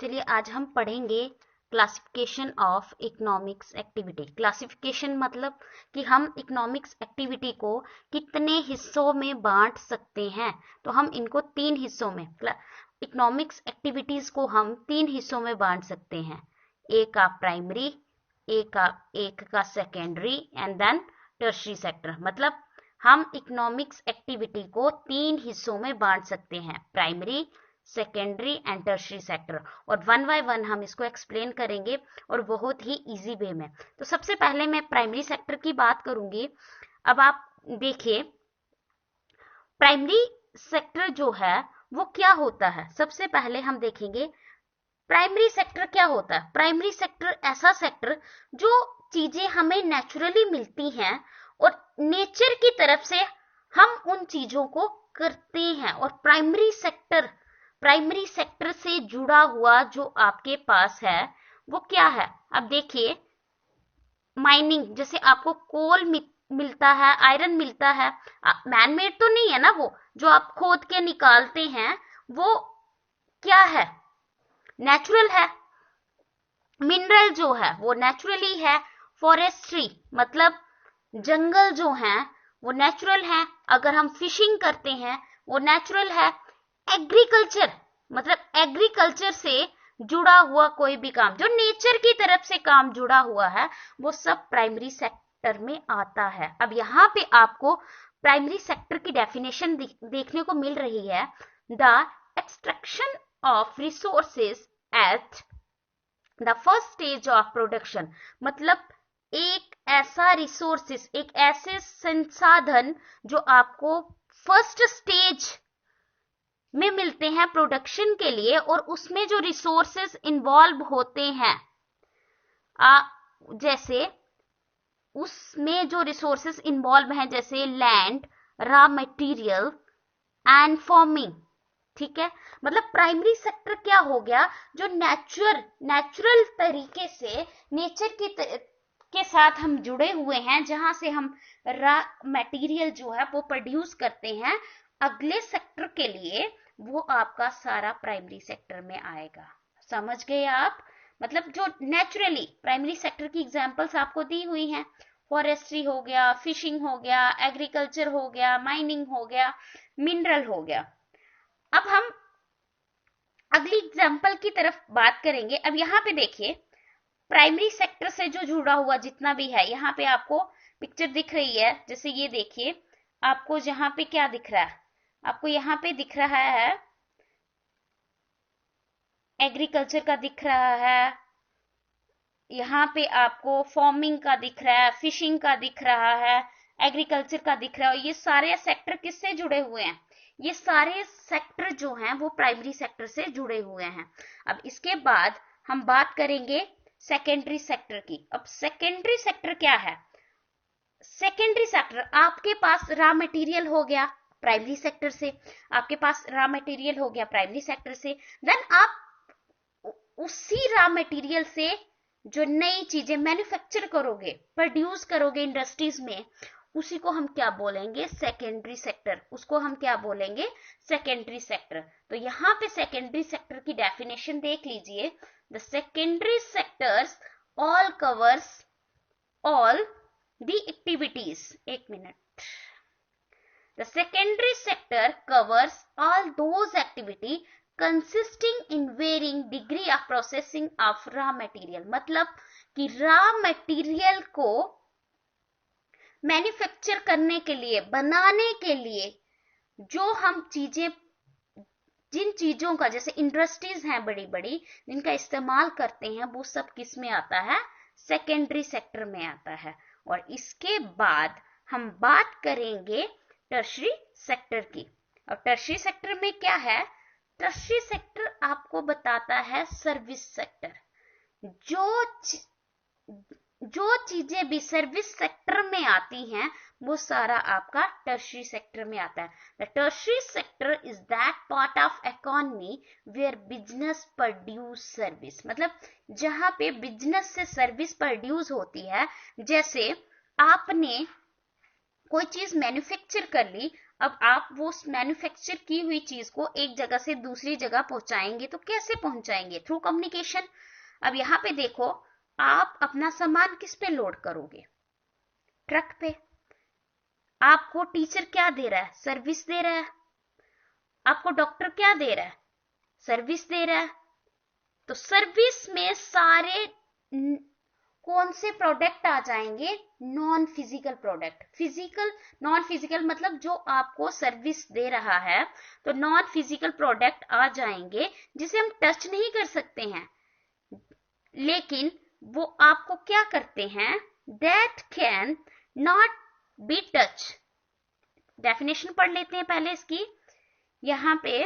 चलिए आज हम पढ़ेंगे classification of economics activity. Classification मतलब कि हम इकोनॉमिक्स एक्टिविटी को कितने हिस्सों में बांट सकते हैं। तो हम इनको तीन हिस्सों में, इकोनॉमिक्स एक्टिविटीज को हम तीन हिस्सों में बांट सकते हैं। एक का प्राइमरी, एक का secondary and then tertiary sector. मतलब हम इकोनॉमिक्स एक्टिविटी को तीन हिस्सों में बांट सकते हैं, primary, secondary and tertiary sector. और वन बाय वन हम इसको एक्सप्लेन करेंगे और बहुत ही इजी वे में। तो सबसे पहले मैं प्राइमरी सेक्टर की बात करूंगी। अब आप देखिए प्राइमरी सेक्टर जो है वो क्या होता है। सबसे पहले हम देखेंगे प्राइमरी सेक्टर क्या होता है। प्राइमरी सेक्टर ऐसा सेक्टर जो चीजें हमें नेचुरली मिलती हैं और नेचर की तरफ से हम उन चीजों को करते हैं। और प्राइमरी सेक्टर से जुड़ा हुआ जो आपके पास है वो क्या है। अब देखिए माइनिंग, जैसे आपको कोल मिलता है, आयरन मिलता है, मैन मेड तो नहीं है ना, वो जो आप खोद के निकालते हैं वो क्या है, नेचुरल है। मिनरल जो है वो नेचुरली है। फॉरेस्ट्री मतलब जंगल जो हैं वो नेचुरल है। अगर हम फिशिंग करते हैं वो नेचुरल है। एग्रीकल्चर मतलब एग्रीकल्चर से जुड़ा हुआ कोई भी काम जो नेचर की तरफ से काम जुड़ा हुआ है वो सब प्राइमरी सेक्टर में आता है। अब यहाँ पे आपको प्राइमरी सेक्टर की डेफिनेशन देखने को मिल रही है। The extraction of resources at the first stage of production. मतलब एक ऐसा रिसोर्सेस, एक ऐसे संसाधन जो आपको फर्स्ट स्टेज में मिलते हैं प्रोडक्शन के लिए, और उसमें जो रिसोर्सेस इन्वॉल्व होते हैं, जैसे उसमें जो रिसोर्सेस इन्वॉल्व हैं जैसे land, raw material and farming. ठीक है, मतलब प्राइमरी सेक्टर क्या हो गया, जो नेचुरल तरीके से नेचर के साथ हम जुड़े हुए हैं, जहां से हम रॉ मटेरियल जो है वो प्रोड्यूस करते हैं अगले सेक्टर के लिए, वो आपका सारा प्राइमरी सेक्टर में आएगा। समझ गए आप। मतलब जो नेचुरली प्राइमरी सेक्टर की एग्जांपल्स आपको दी हुई हैं, फॉरेस्ट्री हो गया, फिशिंग हो गया, एग्रीकल्चर हो गया, माइनिंग हो गया, मिनरल हो गया। अब हम अगली एग्जांपल की तरफ बात करेंगे। अब यहाँ पे देखिए प्राइमरी सेक्टर से जो जुड़ा हुआ जितना भी है, यहाँ पे आपको पिक्चर दिख रही है। जैसे ये देखिए आपको जहां पे क्या दिख रहा है, आपको यहाँ पे दिख रहा है एग्रीकल्चर का दिख रहा है, यहाँ पे आपको फार्मिंग का दिख रहा है, फिशिंग का दिख रहा है, एग्रीकल्चर का दिख रहा है। ये सारे सेक्टर किससे जुड़े हुए हैं, ये सारे सेक्टर जो हैं वो प्राइमरी सेक्टर से जुड़े हुए हैं। अब इसके बाद हम बात करेंगे सेकेंडरी सेक्टर की। अब सेकेंडरी सेक्टर क्या है। सेकेंडरी सेक्टर आपके पास रॉ मटेरियल हो गया प्राइमरी सेक्टर से, आपके पास रॉ मटेरियल हो गया प्राइमरी सेक्टर से, देन आप उसी रॉ मटेरियल से जो नई चीजें मैन्युफैक्चर करोगे, प्रोड्यूस करोगे इंडस्ट्रीज में, उसी को हम क्या बोलेंगे, सेकेंडरी सेक्टर। उसको हम क्या बोलेंगे, सेकेंडरी सेक्टर। तो यहाँ पे सेकेंडरी सेक्टर की डेफिनेशन देख लीजिए। The secondary sectors all covers all the activities. एक minute. The secondary sector covers all those activity consisting in varying degree of processing of raw material। मतलब कि रॉ मटेरियल को मैन्युफैक्चर करने के लिए, बनाने के लिए जो हम चीजें, जिन चीजों का, जैसे इंडस्ट्रीज हैं बड़ी बड़ी जिनका इस्तेमाल करते हैं, वो सब किस में आता है, सेकेंडरी सेक्टर में आता है। और इसके बाद हम बात करेंगे टर्शरी सेक्टर की। और टर्शरी सेक्टर में क्या है, टर्शरी सेक्टर आपको बताता है सर्विस सेक्टर। जो चीजें भी सर्विस सेक्टर में आती हैं वो सारा आपका टर्शरी सेक्टर में आता है। The tertiary sector is that part of economy where business produce service. मतलब जहां पे बिजनेस से सर्विस प्रोड्यूस होती है। जैसे आपने कोई चीज मैन्युफैक्चर कर ली, अब आप वो मैन्युफैक्चर की हुई चीज को एक जगह से दूसरी जगह पहुंचाएंगे तो कैसे पहुंचाएंगे? Through communication. अब यहाँ पे देखो, आप अपना सामान किस पे लोड करोगे? ट्रक पे। आपको टीचर क्या दे रहा है? सर्विस दे रहा है। आपको डॉक्टर क्या दे रहा है? सर्विस दे रहा है। तो सर्विस में सारे कौन से प्रोडक्ट आ जाएंगे? Non physical product. Physical, non physical मतलब जो आपको सर्विस दे रहा है, तो नॉन फिजिकल प्रोडक्ट आ जाएंगे जिसे हम टच नहीं कर सकते हैं, लेकिन वो आपको क्या करते हैं? That can not be touch. Definition पढ़ लेते हैं पहले इसकी। यहां पे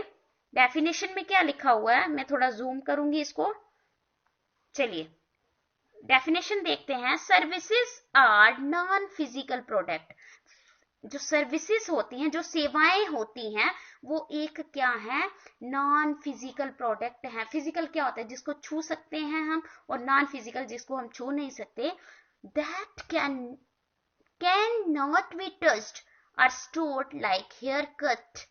डेफिनेशन में क्या लिखा हुआ है, मैं थोड़ा जूम करूंगी इसको। चलिए डेफिनेशन देखते हैं। Services are non physical product. जो सर्विसेज होती हैं, जो सेवाएं होती हैं, वो एक क्या है? नॉन फिजिकल प्रोडक्ट है। फिजिकल क्या होता है? जिसको छू सकते हैं हम, और नॉन फिजिकल जिसको हम छू नहीं सकते। That can not be touched or stored like hair cut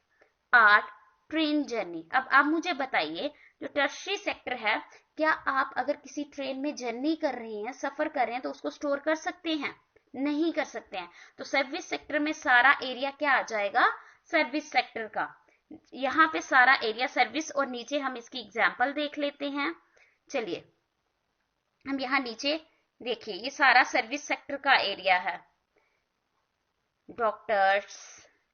or train journey. अब आप मुझे बताइए, जो टर्शरी सेक्टर है, क्या आप अगर किसी ट्रेन में जर्नी कर रहे हैं, सफर कर रहे हैं, तो उसको स्टोर कर सकते हैं? नहीं कर सकते हैं। तो सर्विस सेक्टर में सारा एरिया क्या आ जाएगा? सर्विस सेक्टर का। यहाँ पे सारा एरिया सर्विस, और नीचे हम इसकी एग्जांपल देख लेते हैं। चलिए हम यहाँ नीचे देखिए, ये सारा सर्विस सेक्टर का एरिया है। डॉक्टर्स,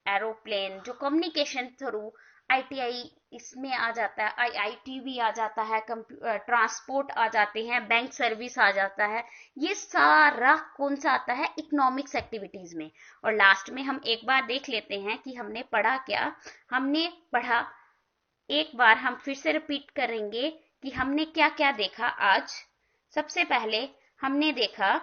एरोप्लेन, जो कम्युनिकेशन थ्रू आईटीआई इसमें आ जाता है, आईआईटी भी आ जाता है, ट्रांसपोर्ट आ जाते हैं, बैंक सर्विस आ जाता है। ये सारा कौन सा आता है? इकोनॉमिक्स एक्टिविटीज में। और लास्ट में हम एक बार देख लेते हैं कि हमने पढ़ा क्या। हमने पढ़ा, एक बार हम फिर से रिपीट करेंगे कि हमने क्या क्या देखा आज। सबसे पहले हमने देखा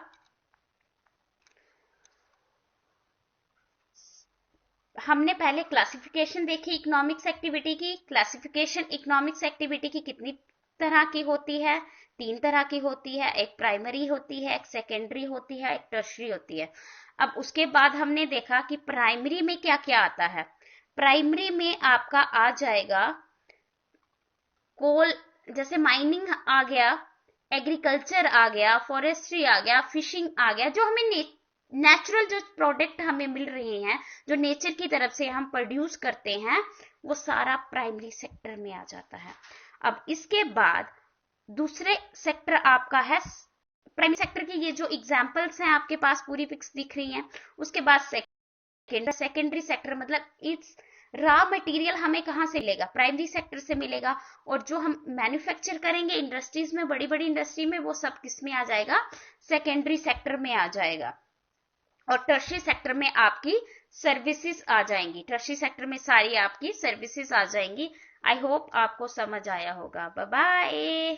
पहले क्लासिफिकेशन देखी इकोनॉमिक्स एक्टिविटी की। क्लासिफिकेशन इकोनॉमिक्स एक्टिविटी की कितनी तरह की होती है? 3 तरह की होती है। एक प्राइमरी होती है, एक सेकेंडरी होती है, एक टर्शरी होती है। अब उसके बाद हमने देखा कि प्राइमरी में क्या क्या आता है। प्राइमरी में आपका आ जाएगा कोल, जैसे माइनिंग आ गया, एग्रीकल्चर आ गया, फॉरेस्ट्री आ गया, फिशिंग आ गया, जो हमें नेचुरल जो प्रोडक्ट हमें मिल रहे हैं, जो नेचर की तरफ से हम प्रोड्यूस करते हैं, वो सारा प्राइमरी सेक्टर में आ जाता है। अब इसके बाद दूसरे सेक्टर आपका है प्राइमरी सेक्टर की। ये जो एग्जांपल्स हैं आपके पास पूरी पिक्स दिख रही हैं। उसके बाद सेकेंडरी सेक्टर मतलब इट्स रॉ मटेरियल हमें कहां से मिलेगा? प्राइमरी सेक्टर से मिलेगा। और जो हम मैन्युफैक्चर करेंगे इंडस्ट्रीज में, बड़ी बड़ी इंडस्ट्री में, वो सब किस में आ जाएगा? सेकेंडरी सेक्टर में आ जाएगा। और टर्शरी सेक्टर में आपकी सर्विसेज आ जाएंगी। टर्शरी सेक्टर में सारी आपकी सर्विसेज आ जाएंगी। आई होप आपको समझ आया होगा। Bye bye.